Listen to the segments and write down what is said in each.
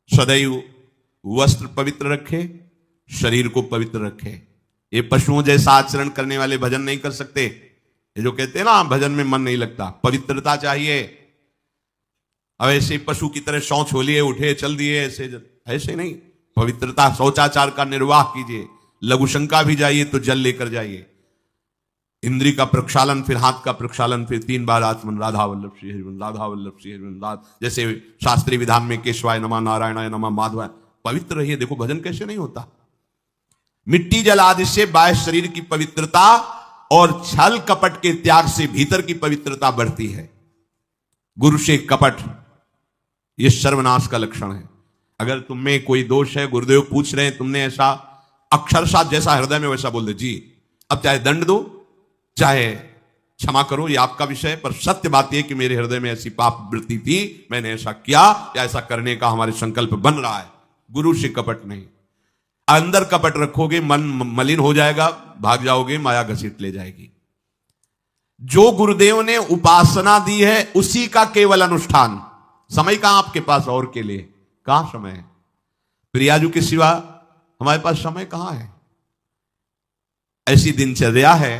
सदैव वस्त्र पवित्र रखे, शरीर को पवित्र रखे। ये पशुओं जैसा आचरण करने वाले भजन नहीं कर सकते। ये जो कहते हैं ना भजन में मन नहीं लगता, पवित्रता चाहिए। अब ऐसे पशु की तरह शौच हो लिए, उठे चल दिए, ऐसे नहीं। पवित्रता, शौचाचार का निर्वाह कीजिए। लघुशंका भी जाइए तो जल लेकर जाइए। इंद्री का प्रक्षालन, फिर हाथ का प्रक्षालन, फिर 3 बार आचमन, राधा वल्लभ श्री हरिवंश, राधा वल्लभ श्री हरिवंश, जैसे शास्त्रीय विधान में केशवाय नमः, नारायणाय नमः, माधवाय। पवित्र रहिए। देखो भजन कैसे नहीं होता। मिट्टी जल आदि से बाह्य शरीर की पवित्रता और छल कपट के त्याग से भीतर की पवित्रता बढ़ती है। गुरु से कपट, यह सर्वनाश का लक्षण है। अगर तुम में कोई दोष है, गुरुदेव पूछ रहे हैं, तुमने ऐसा अक्षरशः जैसा हृदय में वैसा बोल दे, जी अब चाहे दंड दो चाहे क्षमा करो, ये आपका विषय, पर सत्य बात यह कि मेरे हृदय में ऐसी पाप वृत्ति थी, मैंने ऐसा किया या ऐसा करने का हमारे संकल्प बन रहा है। गुरु से कपट नहीं। अंदर कपट रखोगे, मन मलिन हो जाएगा, भाग जाओगे, माया घसीट ले जाएगी। जो गुरुदेव ने उपासना दी है उसी का केवल अनुष्ठान। समय कहां आपके पास और के लिए? कहां समय है? प्रियाजू के सिवा हमारे पास समय कहां है? ऐसी दिनचर्या है,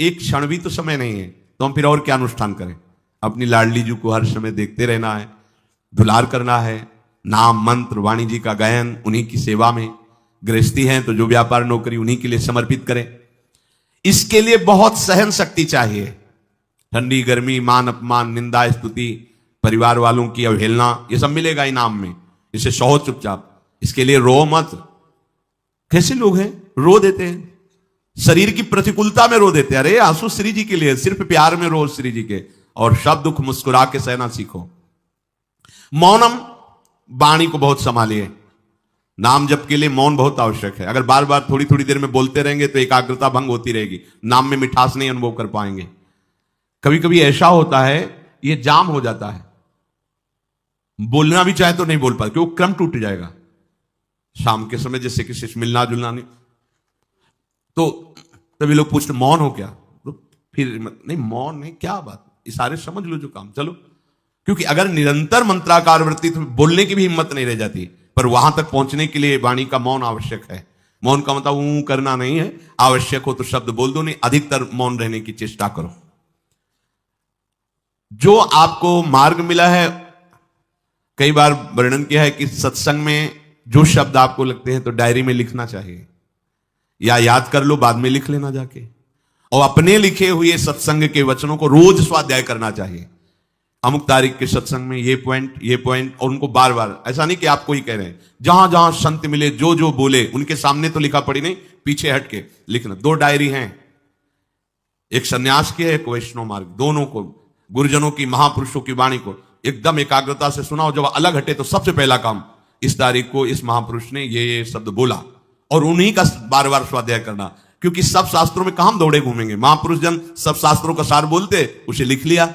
एक क्षण भी तो समय नहीं है, तो हम फिर और क्या अनुष्ठान करें? अपनी लाडली जी को हर समय देखते रहना है, दुलार करना है, नाम मंत्र वाणी जी का गायन, उन्हीं की सेवा में। गृहस्थी हैं तो जो व्यापार नौकरी उन्हीं के लिए समर्पित करें। इसके लिए बहुत सहन शक्ति चाहिए। ठंडी गर्मी, मान अपमान, निंदा स्तुति, परिवार वालों की अवहेलना, ये सब मिलेगा इनाम में। इसे सहो चुपचाप, इसके लिए रो मत। कैसे लोग हैं, रो देते हैं, शरीर की प्रतिकूलता में रो देते हैं। अरे आंसू श्री जी के लिए, सिर्फ प्यार में रो श्री जी के, और सब दुख मुस्कुरा के सहना सीखो। मौनम, वाणी को बहुत संभालिए। नाम जप के लिए मौन बहुत आवश्यक है। अगर बार बार थोड़ी थोड़ी देर में बोलते रहेंगे तो एकाग्रता भंग होती रहेगी, नाम में मिठास नहीं अनुभव कर पाएंगे। कभी कभी ऐसा होता है, ये जाम हो जाता है, बोलना भी चाहे तो नहीं बोल पाते, क्योंकि क्रम टूट जाएगा। शाम के समय जैसे किसी से मिलना जुलना नहीं, तो तभी लोग पूछते मौन हो क्या? तो फिर नहीं, मौन नहीं, क्या बात, इशारे समझ लो जो काम, चलो। क्योंकि अगर निरंतर मंत्राकार वृत्ति, तो बोलने की भी हिम्मत नहीं रह जाती। पर वहां तक पहुंचने के लिए वाणी का मौन आवश्यक है। मौन का मतलब ऊं करना नहीं है, आवश्यक हो तो शब्द बोल दो, नहीं अधिकतर मौन रहने की चेष्टा करो। जो आपको मार्ग मिला है, कई बार वर्णन किया है कि सत्संग में जो शब्द आपको लगते हैं तो डायरी में लिखना चाहिए, या याद कर लो, बाद में लिख लेना जाके। और अपने लिखे हुए सत्संग के वचनों को रोज स्वाध्याय करना चाहिए। अमुक तारीख के सत्संग में ये पॉइंट, और उनको बार बार, ऐसा नहीं कि आपको ही कह रहे हैं, जहां जहां संत मिले, जो जो बोले, उनके सामने तो लिखा पड़ी नहीं, पीछे हट के लिखना। 2 डायरी हैं, एक सन्यास की है, एक वैष्णव मार्ग, दोनों को, गुरुजनों की, महापुरुषों की वाणी को एकदम एकाग्रता से सुनाओ। जब अलग हटे तो सबसे पहला काम, इस तारीख को इस महापुरुष ने ये शब्द बोला, और उन्हीं का बार बार स्वाध्याय करना। क्योंकि सब शास्त्रों में कहां दौड़े घूमेंगे, महापुरुष जन सब शास्त्रों का सार बोलते, उसे लिख लिया।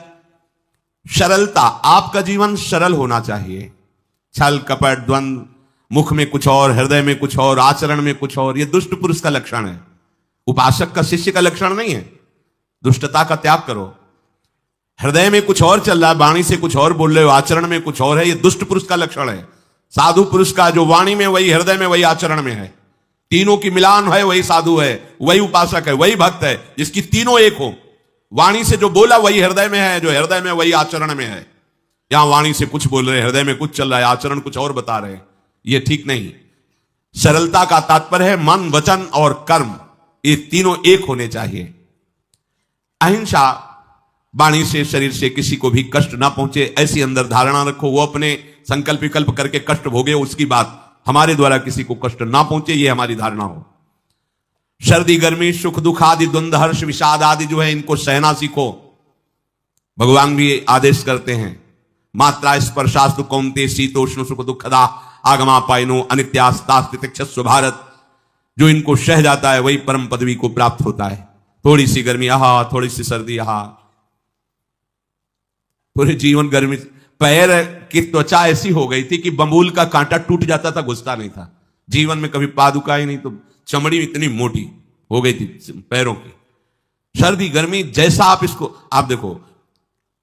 सरलता, आपका जीवन सरल होना चाहिए। छल कपट द्वंद, मुख में कुछ और, हृदय में कुछ और, आचरण में कुछ और, यह दुष्ट पुरुष का लक्षण है। उपासक का, शिष्य का लक्षण नहीं है। दुष्टता का त्याग करो। हृदय में कुछ और चल रहा है, वाणी से कुछ और बोल रहे हो, आचरण में कुछ और है, यह दुष्ट पुरुष का लक्षण है। साधु पुरुष का जो वाणी में वही, हृदय में वही, आचरण में है, तीनों की मिलान है, वही साधु है, वही उपासक है, वही भक्त है, जिसकी तीनों एक हो। वाणी से जो बोला वही हृदय में है, जो हृदय में वही आचरण में है। यहां वाणी से कुछ बोल रहे, हृदय में कुछ चल रहा है, आचरण कुछ और बता रहे, यह ठीक नहीं। सरलता का तात्पर्य है मन, वचन और कर्म, ये तीनों एक होने चाहिए। अहिंसा, वाणी से, शरीर से किसी को भी कष्ट ना पहुंचे, ऐसी अंदर धारणा रखो। वो अपने संकल्प विकल्प करके कष्ट भोगे, उसकी बात, हमारे द्वारा किसी को कष्ट ना पहुंचे, ये हमारी धारणा हो। सर्दी गर्मी, सुख दुख आदि, द्वंद्व हर्ष विषाद आदि जो है, इनको सहना सीखो। भगवान भी आदेश करते हैं, मात्रा स्पर्शास्तु कौन्तेय शीतोष्ण सुख दुखदा आगमापायनो अनित्यास्तास्तितिक्षस्व भारत। जो इनको सह जाता है वही परम पदवी को प्राप्त होता है। थोड़ी सी गर्मी यहां, थोड़ी सी सर्दी यहां, पूरे जीवन गर्मी। पैर की त्वचा ऐसी हो गई थी कि बंबूल का कांटा टूट जाता था, घुसता नहीं था। जीवन में कभी पादुका ही नहीं, तो चमड़ी इतनी मोटी हो गई थी पैरों की। सर्दी गर्मी जैसा आप इसको, आप देखो,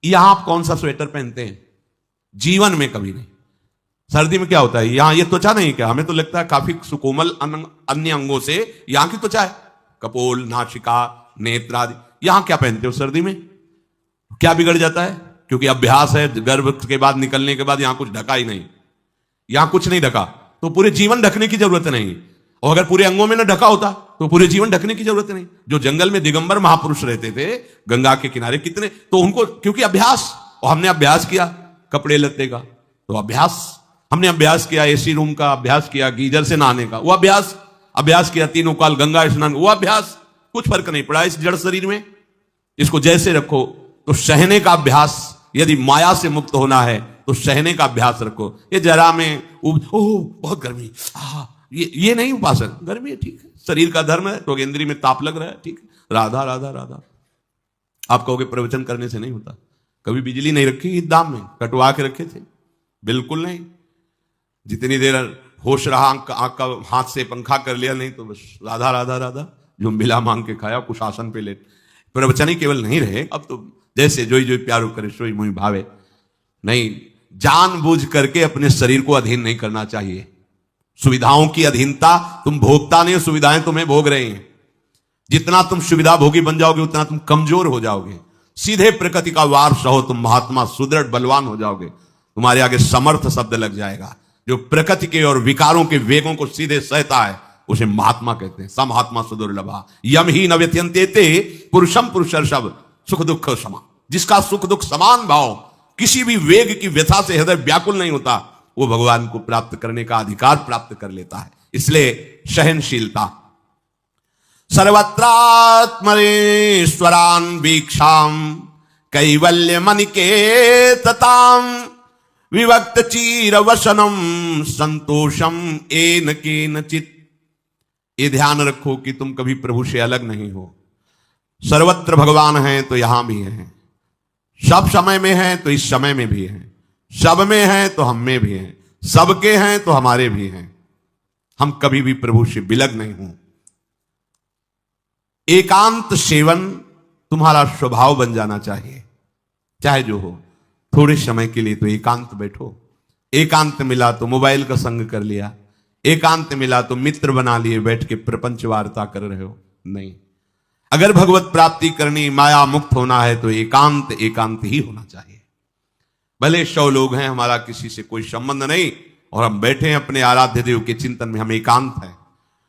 यहां आप कौन सा स्वेटर पहनते हैं? जीवन में कभी नहीं। सर्दी में क्या होता है, यहां ये त्वचा नहीं क्या, हमें तो लगता है काफी सुकोमल अन्य अंगों से यहां की त्वचा है, कपोल, नासिका, नेत्र आदि। यहां क्या पहनते हो सर्दी में, क्या बिगड़ जाता है? क्योंकि अभ्यास है, गर्भ के बाद निकलने के बाद यहां कुछ ढका ही नहीं, यहां कुछ नहीं ढका तो पूरे जीवन ढकने की जरूरत नहीं, और अगर पूरे अंगों में न ढका होता तो पूरे जीवन ढकने की जरूरत नहीं। जो जंगल में दिगंबर महापुरुष रहते थे गंगा के किनारे कितने, तो उनको क्योंकि अभ्यास, और हमने अभ्यास किया कपड़े लत्ते का, तो अभ्यास हमने अभ्यास किया, एसी रूम का अभ्यास किया, गीजर से नहाने का वो अभ्यास किया, तीनों काल गंगा स्नान वो अभ्यास, कुछ फर्क नहीं पड़ा इस जड़ शरीर में। इसको जैसे रखो, तो सहने का अभ्यास, यदि माया से मुक्त होना है तो सहने का अभ्यास रखो। ये जरा में ओह बहुत गर्मी, ये नहीं उपासक, गर्मी है ठीक है, शरीर का धर्म है, तो इंद्री में ताप लग रहा है ठीक है, राधा राधा राधा। आप कहोगे प्रवचन करने से नहीं होता, कभी बिजली नहीं रखी ईद दाम में, कटवा के रखे थे? बिल्कुल नहीं, जितनी देर होश रहा आंख का हाथ से पंखा कर लिया, नहीं तो बस राधा राधा राधा, जो मिला मांग के खाया, कुछ आसन पे लेट। प्रवचन ही केवल नहीं रहे, अब तो जैसे जोई जोई प्यारो करे सोई मुई भावे, नहीं, जानबूझ करके अपने शरीर को अधीन नहीं करना चाहिए। सुविधाओं की अधीनता, तुम भोगता नहीं, सुविधाएं तुम्हें भोग रही हैं। जितना तुम सुविधा भोगी बन जाओगे उतना तुम कमजोर हो जाओगे। सीधे प्रकृति का वार सहो, तुम महात्मा सुदृढ़ बलवान हो जाओगे, तुम्हारे आगे समर्थ शब्द लग जाएगा। जो प्रकृति के और विकारों के वेगों को सीधे सहता है उसे महात्मा कहते हैं। समहात्मा सुदुर्लभा यम ही न व्यत्यंते पुरुषम पुरुषर्षभ सुख दुख समा। जिसका सुख दुख समान भाव, किसी भी वेग की व्यथा से हृदय व्याकुल नहीं होता, वो भगवान को प्राप्त करने का अधिकार प्राप्त कर लेता है। इसलिए सहनशीलता। सर्वत्रात्मनेश्वरान वीक्षाम कैवल्य मनिकेतताम विवक्त चीर वसनम संतोषम एन केनचित। ये ध्यान रखो कि तुम कभी प्रभु से अलग नहीं हो। सर्वत्र भगवान हैं तो यहां भी हैं, सब समय में हैं तो इस समय में भी हैं, सब में हैं तो हम में भी हैं, सबके हैं तो हमारे भी हैं। हम कभी भी प्रभु से बिलग नहीं हूं। एकांत सेवन तुम्हारा स्वभाव बन जाना चाहिए, चाहे जो हो। थोड़े समय के लिए तो एकांत बैठो। एकांत मिला तो मोबाइल का संग कर लिया, एकांत मिला तो मित्र बना लिए, बैठ के प्रपंच वार्ता कर रहे हो, नहीं। अगर भगवत प्राप्ति करनी, माया मुक्त होना है तो एकांत एकांत ही होना चाहिए। भले 100 लोग हैं, हमारा किसी से कोई संबंध नहीं, और हम बैठे हैं अपने आराध्य देव के चिंतन में, हम एकांत हैं।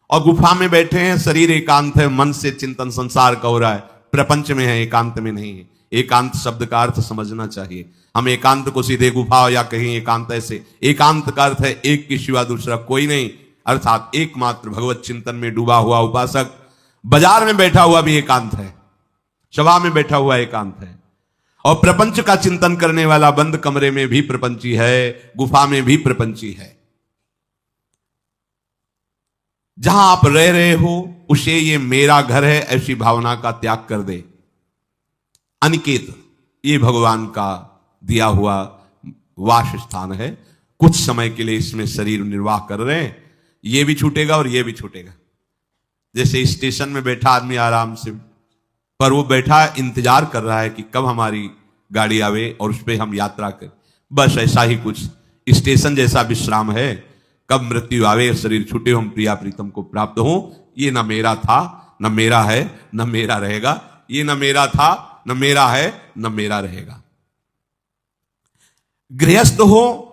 और गुफा में बैठे हैं, शरीर एकांत है, मन से चिंतन संसार का हो रहा है, प्रपंच में है, एकांत में नहीं है। एकांत शब्द का अर्थ समझना चाहिए। हम एकांत को सीधे गुफा या कहीं एकांत, ऐसे एकांत का अर्थ है एक के सिवा दूसरा कोई नहीं, अर्थात एकमात्र भगवत चिंतन में डूबा हुआ उपासक। बाजार में बैठा हुआ भी एकांत है, सभा में बैठा हुआ एकांत है, और प्रपंच का चिंतन करने वाला बंद कमरे में भी प्रपंची है, गुफा में भी प्रपंची है। जहां आप रह रहे हो उसे ये मेरा घर है ऐसी भावना का त्याग कर दे। अनिकेत ये भगवान का दिया हुआ वास स्थान है। कुछ समय के लिए इसमें शरीर निर्वाह कर रहे हैं, ये भी छूटेगा और ये भी छूटेगा। जैसे स्टेशन में बैठा आदमी आराम से, पर वो बैठा इंतजार कर रहा है कि कब हमारी गाड़ी आवे और उस पर हम यात्रा करें। बस ऐसा ही कुछ स्टेशन जैसा विश्राम है, कब मृत्यु आवे, शरीर छूटे, हम प्रिया प्रीतम को प्राप्त हो। ये न मेरा था, न मेरा है, न मेरा रहेगा। ये न मेरा था, न मेरा है, न मेरा रहेगा। गृहस्थ हो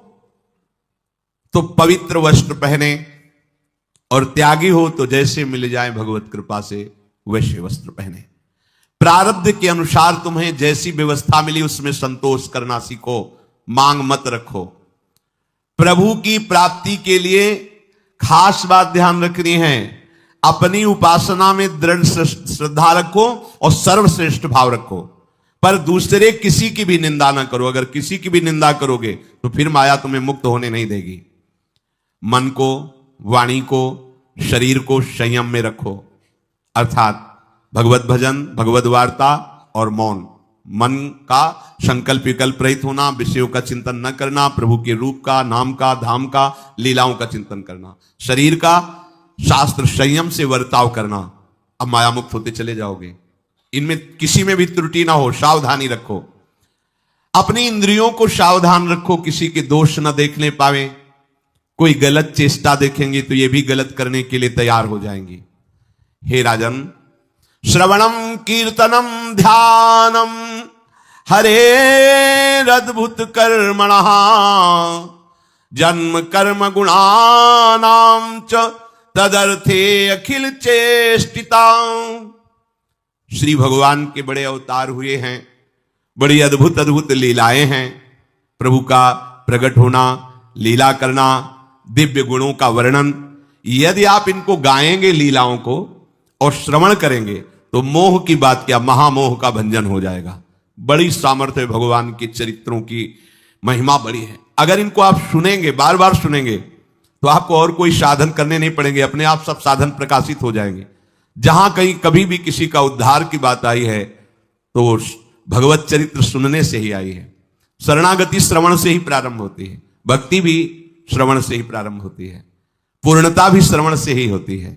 तो पवित्र वस्त्र पहने, और त्यागी हो तो जैसे मिल जाए भगवत कृपा से वैसे वस्त्र पहने। प्रारब्ध के अनुसार तुम्हें जैसी व्यवस्था मिली उसमें संतोष करना सीखो, मांग मत रखो। प्रभु की प्राप्ति के लिए खास बात ध्यान रखनी है, अपनी उपासना में दृढ़ श्रद्धा रखो और सर्वश्रेष्ठ भाव रखो, पर दूसरे किसी की भी निंदा ना करो। अगर किसी की भी निंदा करोगे तो फिर माया तुम्हें मुक्त होने नहीं देगी। मन को, वाणी को, शरीर को संयम में रखो, अर्थात भगवत भजन, भगवत वार्ता और मौन। मन का संकल्प विकल्प रहित होना, विषयों का चिंतन न करना, प्रभु के रूप का, नाम का, धाम का, लीलाओं का चिंतन करना। शरीर का शास्त्र संयम से वर्ताव करना। अब माया मुक्त होते चले जाओगे। इनमें किसी में भी त्रुटि ना हो, सावधानी रखो। अपनी इंद्रियों को सावधान रखो, किसी के दोष न देखने पावे, कोई गलत चेष्टा देखेंगे तो ये भी गलत करने के लिए तैयार हो जाएंगी। हे राजन, श्रवणम कीर्तनम ध्यानम हरेरद्भुत कर्मणः जन्म कर्म गुणानां च तदर्थे अखिल चेष्टिता। श्री भगवान के बड़े अवतार हुए हैं, बड़ी अद्भुत अद्भुत लीलाएं हैं। प्रभु का प्रकट होना, लीला करना, दिव्य गुणों का वर्णन, यदि आप इनको गाएंगे लीलाओं को और श्रवण करेंगे तो मोह की बात क्या, महामोह का भंजन हो जाएगा। बड़ी सामर्थ्य भगवान के चरित्रों की, महिमा बड़ी है। अगर इनको आप सुनेंगे, बार बार सुनेंगे, तो आपको और कोई साधन करने नहीं पड़ेंगे, अपने आप सब साधन प्रकाशित हो जाएंगे। जहां कहीं कभी भी किसी का उद्धार की बात आई है तो भगवत चरित्र सुनने से ही आई है। शरणागति श्रवण से ही प्रारंभ होती है, भक्ति भी श्रवण से ही प्रारंभ होती है, पूर्णता भी श्रवण से ही होती है।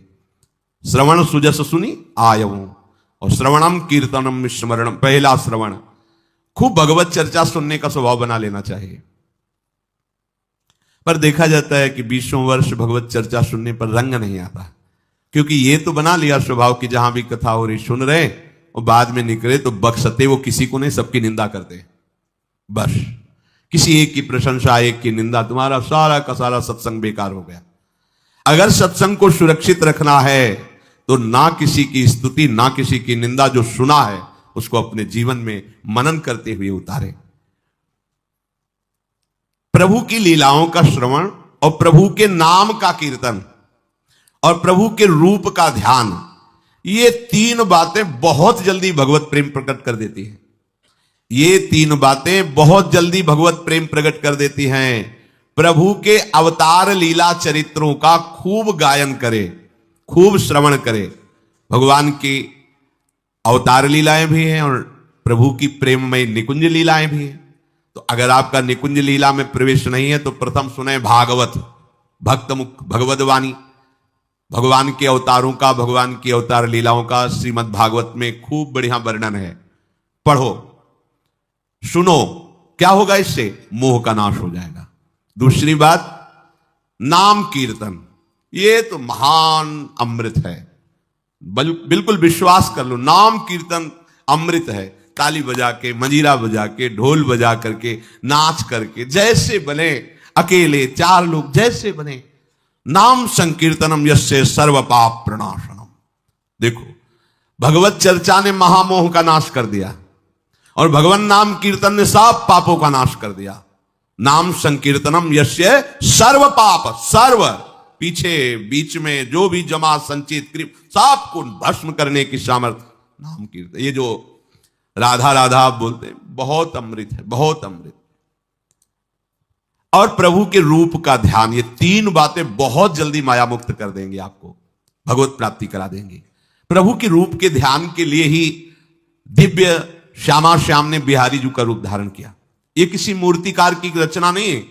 श्रवण सुजस सुनी आयवं, और श्रवणम कीर्तनम स्मरणम, पहला श्रवण। खूब भगवत चर्चा सुनने का स्वभाव बना लेना चाहिए। पर देखा जाता है कि 20 वर्ष भगवत चर्चा सुनने पर रंग नहीं आता, क्योंकि ये तो बना लिया स्वभाव कि जहां भी कथा हो रही सुन रहे और बाद में निकले तो बख्शते वो किसी को नहीं, सबकी निंदा करते। बस किसी एक की प्रशंसा, एक की निंदा, तुम्हारा सारा का सारा सत्संग बेकार हो गया। अगर सत्संग को सुरक्षित रखना है तो ना किसी की स्तुति, ना किसी की निंदा, जो सुना है उसको अपने जीवन में मनन करते हुए उतारे। प्रभु की लीलाओं का श्रवण और प्रभु के नाम का कीर्तन और प्रभु के रूप का ध्यान, ये तीन बातें बहुत जल्दी भगवत प्रेम प्रकट कर देती हैं। ये तीन बातें बहुत जल्दी भगवत प्रेम प्रकट कर देती हैं। प्रभु के अवतार लीला चरित्रों का खूब गायन करे, खूब श्रवण करे। भगवान की अवतार लीलाएं भी हैं और प्रभु की प्रेममय निकुंज लीलाएं भी हैं। तो अगर आपका निकुंज लीला में प्रवेश नहीं है तो प्रथम सुने भागवत, भक्त मुख भगवद वाणी, भगवान के अवतारों का, भगवान की अवतार लीलाओं का श्रीमद् भागवत में खूब बढ़िया वर्णन है। पढ़ो, सुनो, क्या होगा इससे? मोह का नाश हो जाएगा। दूसरी बात, नाम कीर्तन, ये तो महान अमृत है। बिल्कुल विश्वास कर लो, नाम कीर्तन अमृत है। ताली बजा के, मंजीरा बजा के, ढोल बजा करके, नाच करके, जैसे बने, अकेले 4 लोग जैसे बने, नाम संकीर्तनम यस्य सर्व पाप प्रणाशनम। देखो, भगवत चर्चा ने महामोह का नाश कर दिया और भगवान नाम कीर्तन ने सब पापों का नाश कर दिया। नाम संकीर्तनम यस्य सर्व पाप, सर्व पीछे बीच में जो भी जमा संचित कृप सब को भस्म करने की सामर्थ्य नाम कीर्तन। ये जो राधा राधा आप बोलते हैं, बहुत अमृत है, बहुत अमृत। और प्रभु के रूप का ध्यान, ये तीन बातें बहुत जल्दी माया मुक्त कर देंगे, आपको भगवत प्राप्ति करा देंगे। प्रभु के रूप के ध्यान के लिए ही दिव्य श्यामा श्याम ने बिहारी जी का रूप धारण किया। ये किसी मूर्तिकार की रचना नहीं है।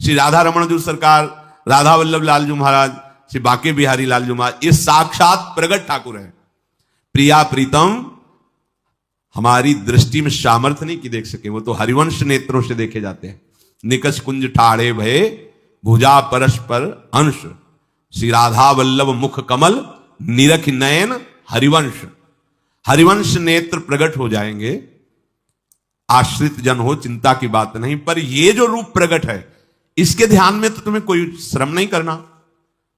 श्री राधा रमण जी सरकार, राधा वल्लभ लाल जी महाराज, श्री बाके बिहारी लाल जी महाराज, ये साक्षात प्रगट ठाकुर है। प्रिया प्रीतम हमारी दृष्टि में सामर्थ्य नहीं कि देख सके, वो तो हरिवंश नेत्रों से देखे जाते हैं। निकष कुंज ठाड़े भये भुजा परस्पर अंश, श्री राधा वल्लभ मुख कमल निरख नयन हरिवंश। हरिवंश नेत्र प्रकट हो जाएंगे, आश्रित जन हो, चिंता की बात नहीं। पर ये जो रूप प्रकट है, इसके ध्यान में तो तुम्हें कोई श्रम नहीं करना।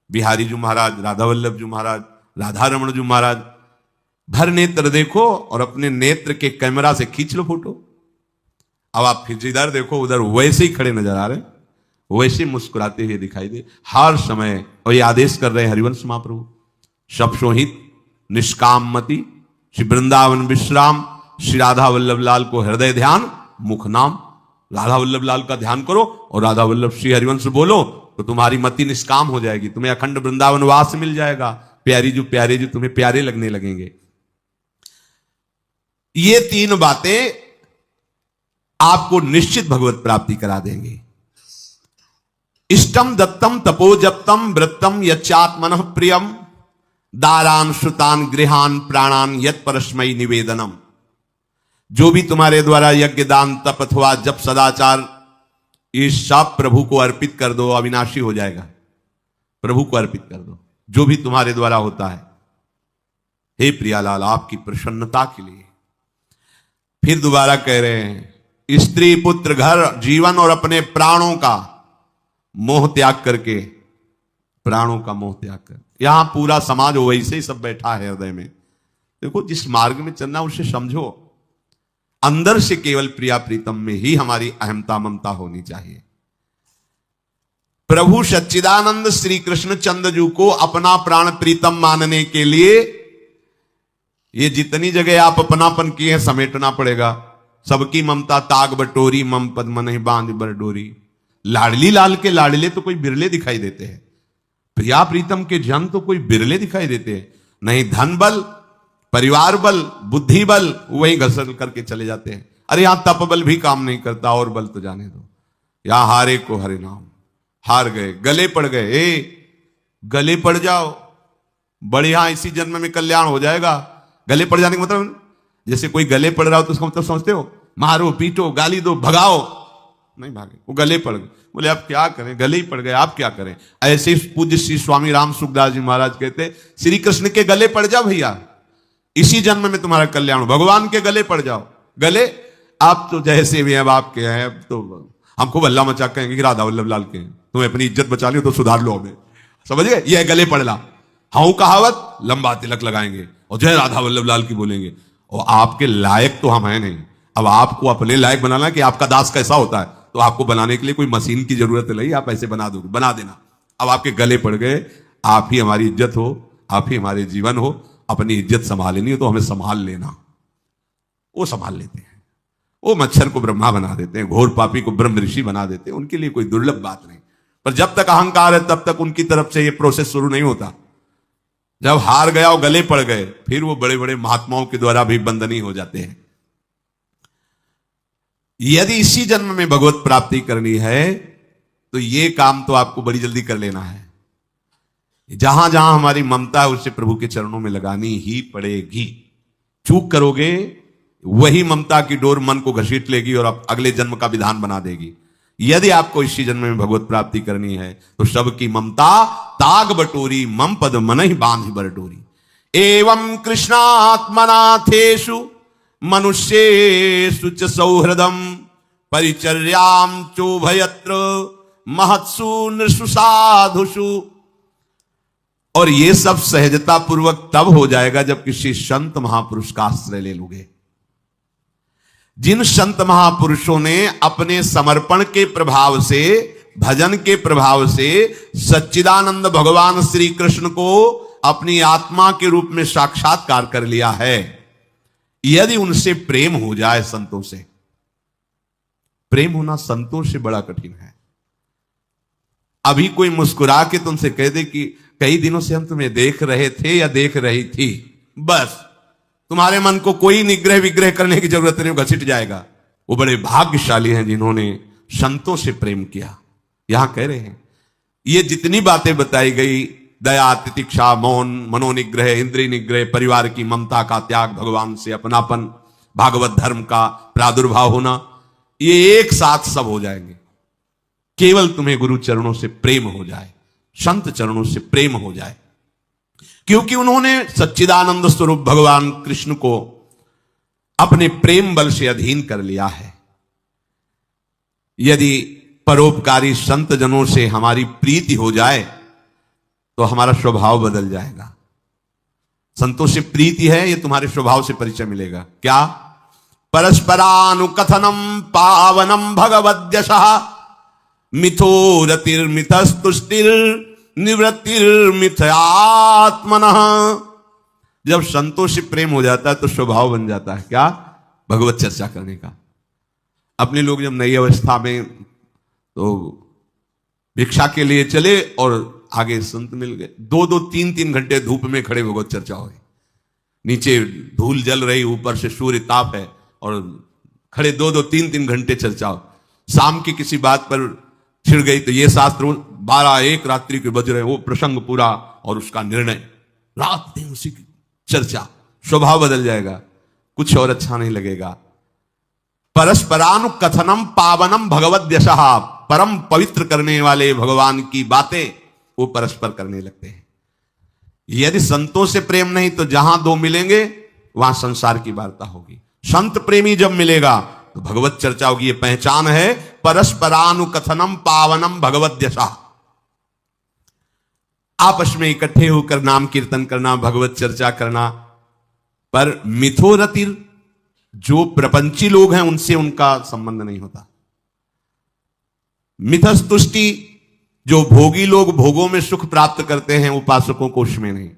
बिहारी जी महाराज, राधा वल्लभ जी महाराज, राधा रमण जी महाराज, भर नेत्र देखो और अपने नेत्र के कैमरा से खींच लो फोटो। अब आप फिर इधर देखो, उधर वैसे ही खड़े नजर आ रहे, वैसे मुस्कुराते हुए दिखाई दे हर समय। और ये आदेश कर रहे हैं हरिवंश महाप्रभु, शब्दोहित निष्कामति श्री वृंदावन विश्राम, श्री राधा वल्लभ लाल को हृदय ध्यान मुख नाम। राधा वल्लभ लाल का ध्यान करो और राधा वल्लभ श्री हरिवंश बोलो तो तुम्हारी मति निष्काम हो जाएगी, तुम्हें अखंड वृंदावन वास मिल जाएगा। प्यारे जी तुम्हें प्यारे लगने लगेंगे। ये तीन बातें आपको निश्चित भगवत प्राप्ति करा देंगे। इष्टम दत्तम तपोजप्तम व्रतम यच्चात्मनः प्रियम, दारान श्रुतान गृहान प्राणान यत् परस्मै निवेदनम। जो भी तुम्हारे द्वारा यज्ञ दान तप अथवा जप सदाचार, ये सब प्रभु को अर्पित कर दो, अविनाशी हो जाएगा। प्रभु को अर्पित कर दो जो भी तुम्हारे द्वारा होता है। हे प्रियालाल, आपकी प्रसन्नता के लिए। फिर दोबारा कह रहे हैं, स्त्री पुत्र घर जीवन और अपने प्राणों का मोह त्याग करके, प्राणों का मोह त्याग कर। यहां पूरा समाज वैसे ही सब बैठा है हृदय में। देखो, जिस मार्ग में चलना उसे समझो। अंदर से केवल प्रिया प्रीतम में ही हमारी अहमता ममता होनी चाहिए। प्रभु सच्चिदानंद श्री कृष्ण चंद्र को अपना प्राण प्रीतम मानने के लिए ये जितनी जगह आप अपनापन किए हैं समेटना पड़ेगा। सबकी ममता ताग बटोरी, मम पद मन ही बांध बरडोरी। लाडली लाल के लाडले तो कोई बिरले दिखाई देते हैं, प्रिया प्रीतम के जन तो कोई बिरले दिखाई देते हैं। नहीं धन बल, परिवार बल, बुद्धि बल वही घसर करके चले जाते हैं। अरे यहां तप बल भी काम नहीं करता, और बल तो जाने दो। यहां हारे को हरे नाम, हार गए, गले पड़ गए। गले पड़ जाओ, बढ़िया इसी जन्म में कल्याण हो जाएगा। गले पड़ जाने का मतलब, जैसे कोई गले पड़ रहा हो तो उसका मतलब समझते हो, मारो पीटो गाली दो भगाओ। नहीं भागे, वो गले पड़ गए। बोले आप क्या करें, गले ही पड़ गए, आप क्या करें। ऐसे पूज्य श्री स्वामी राम सुखदास जी महाराज कहते, श्री कृष्ण के गले पड़ जाओ भैया, इसी जन्म में तुम्हारा कल्याण हो। भगवान के गले पड़ जाओ। गले आप तो जैसे भी हैं, आपके हैं, तो हमको बल्ला मचा कहेंगे कि राधा वल्लभ लाल के हैं, तुम्हें अपनी इज्जत बचा ली तो सुधार लो हमें, समझ गए। यह गले पड़ला, हाँ कहावत, लंबा तिलक लगाएंगे और जय राधा वल्लभ लाल की बोलेंगे। और आपके लायक तो हम हैं नहीं। अब आपको अपने लायक बनाना कि आपका दास कैसा होता है, तो आपको बनाने के लिए कोई मशीन की जरूरत नहीं, आप ऐसे बना दोगे, बना देना। अब आपके गले पड़ गए, आप ही हमारी इज्जत हो, आप ही हमारे जीवन हो। अपनी इज्जत संभालनी हो तो हमें संभाल लेना। वो संभाल लेते हैं। वो मच्छर को ब्रह्मा बना देते हैं, घोर पापी को ब्रह्म ऋषि बना देते हैं। उनके लिए कोई दुर्लभ बात नहीं। पर जब तक अहंकार है तब तक उनकी तरफ से ये प्रोसेस शुरू नहीं होता। जब हार गया और गले पड़ गए, फिर वो बड़े बड़े महात्माओं के द्वारा भी बंदनी हो जाते हैं। यदि इसी जन्म में भगवत प्राप्ति करनी है तो ये काम तो आपको बड़ी जल्दी कर लेना है। जहां जहां हमारी ममता है उसे प्रभु के चरणों में लगानी ही पड़ेगी। चूक करोगे, वही ममता की डोर मन को घसीट लेगी और अगले जन्म का विधान बना देगी। यदि आपको इसी जन्म में भगवत प्राप्ति करनी है तो सबकी ममता ताग बटोरी, मम पद मन ही बांध बरडोरी। एवं कृष्णात्मनाथेषु मनुष्येषु च सौहृदम परिचर्याम चोभयत्र महत्सु नृषु साधुषु। और ये सब सहजता पूर्वक तब हो जाएगा जब किसी संत महापुरुष का आश्रय ले लोगे। जिन संत महापुरुषों ने अपने समर्पण के प्रभाव से, भजन के प्रभाव से सच्चिदानंद भगवान श्री कृष्ण को अपनी आत्मा के रूप में साक्षात्कार कर लिया है, यदि उनसे प्रेम हो जाए, संतों से प्रेम होना संतों से बड़ा कठिन है। अभी कोई मुस्कुरा के तुमसे कह दे कि कई दिनों से हम तुम्हें देख रहे थे या देख रही थी, बस तुम्हारे मन को कोई निग्रह विग्रह करने की जरूरत नहीं, घसीट जाएगा। वो बड़े भाग्यशाली हैं जिन्होंने संतों से प्रेम किया। यहां कह रहे हैं ये जितनी बातें बताई गई, दया, तितिक्षा, मौन, मनोनिग्रह, इंद्रिय निग्रह, परिवार की ममता का त्याग, भगवान से अपनापन, भागवत धर्म का प्रादुर्भाव होना, ये एक साथ सब हो जाएंगे। केवल तुम्हें गुरु चरणों से प्रेम हो जाए, संत चरणों से प्रेम हो जाए, क्योंकि उन्होंने सच्चिदानंद स्वरूप भगवान कृष्ण को अपने प्रेम बल से अधीन कर लिया है। यदि परोपकारी संत जनों से हमारी प्रीति हो जाए तो हमारा स्वभाव बदल जाएगा। संतों से प्रीति है, ये तुम्हारे स्वभाव से परिचय मिलेगा। क्या? परस्परानुकथनम पावनम भगवद्यशः मिथो रतिर्मितस्तुष्टिर निवृत्तिर्मिथयात्मनः। जब संतों से प्रेम हो जाता है तो स्वभाव बन जाता है क्या? भगवत चर्चा करने का। अपने लोग जब नई अवस्था में तो भिक्षा के लिए चले और आगे संत मिल गए, 2-2, 3-3 घंटे धूप में खड़े भगवत चर्चा हुई। नीचे धूल जल रही, ऊपर से सूर्य ताप है और खड़े 2-2, 3-3 घंटे चर्चा हो। शाम की किसी बात पर छिड़ गई तो ये शास्त्र 12-1 रात्रि के बज रहे, वो प्रसंग पूरा और उसका निर्णय, रात दिन उसी की चर्चा। स्वभाव बदल जाएगा, कुछ और अच्छा नहीं लगेगा। परस्परानुकथनम पावनम भगवद्यशः, परम पवित्र करने वाले भगवान की बातें वो परस्पर करने लगते हैं। यदि संतों से प्रेम नहीं तो जहां दो मिलेंगे वहां संसार की वार्ता होगी। संत प्रेमी जब मिलेगा तो भगवत चर्चा होगी। ये पहचान है परस्परानुकथनम पावनम भगवत दशा। आपस में इकट्ठे होकर नाम कीर्तन करना, भगवत चर्चा करना। पर मिथोरतिर जो प्रपंची लोग हैं उनसे उनका संबंध नहीं होता। मिथस्तुष्टि जो भोगी लोग भोगों में सुख प्राप्त करते हैं, उपासकों को उसमें नहीं।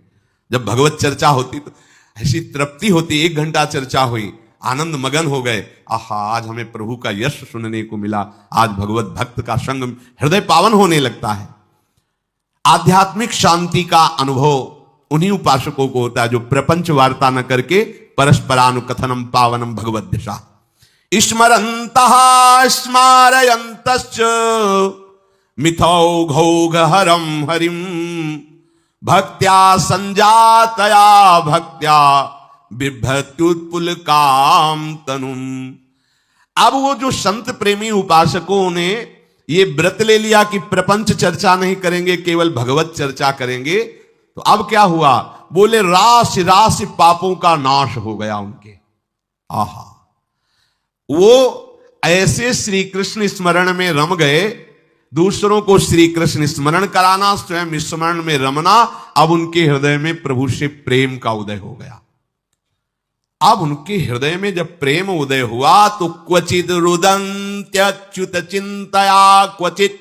जब भगवत चर्चा होती तो ऐसी तृप्ति होती, 1 घंटा चर्चा हुई, आनंद मगन हो गए, आहा आज हमें प्रभु का यश सुनने को मिला, आज भगवत भक्त का संग, हृदय पावन होने लगता है। आध्यात्मिक शांति का अनुभव उन्हीं उपासकों को होता है जो प्रपंच वार्ता न करके परस्परानुकथनम पावनम भगवत दिशा स्मरन्तः स्मारयन्तश्च मिथौघौघहरं हरिं भक्त्या संजातया भक्त्या बिभ्रत्युत्पुलकाम तनुम। अब वो जो संत प्रेमी उपासकों ने ये व्रत ले लिया कि प्रपंच चर्चा नहीं करेंगे, केवल भगवत चर्चा करेंगे, तो अब क्या हुआ? बोले राशि राशि पापों का नाश हो गया उनके। आहा, वो ऐसे श्री कृष्ण स्मरण में रम गए, दूसरों को श्री कृष्ण स्मरण कराना, स्वयं स्मरण में रमना। अब उनके हृदय में प्रभु से प्रेम का उदय हो गया। अब उनके हृदय में जब प्रेम उदय हुआ तो क्वचित रुदन्त्यच्युत चिंतया क्वचित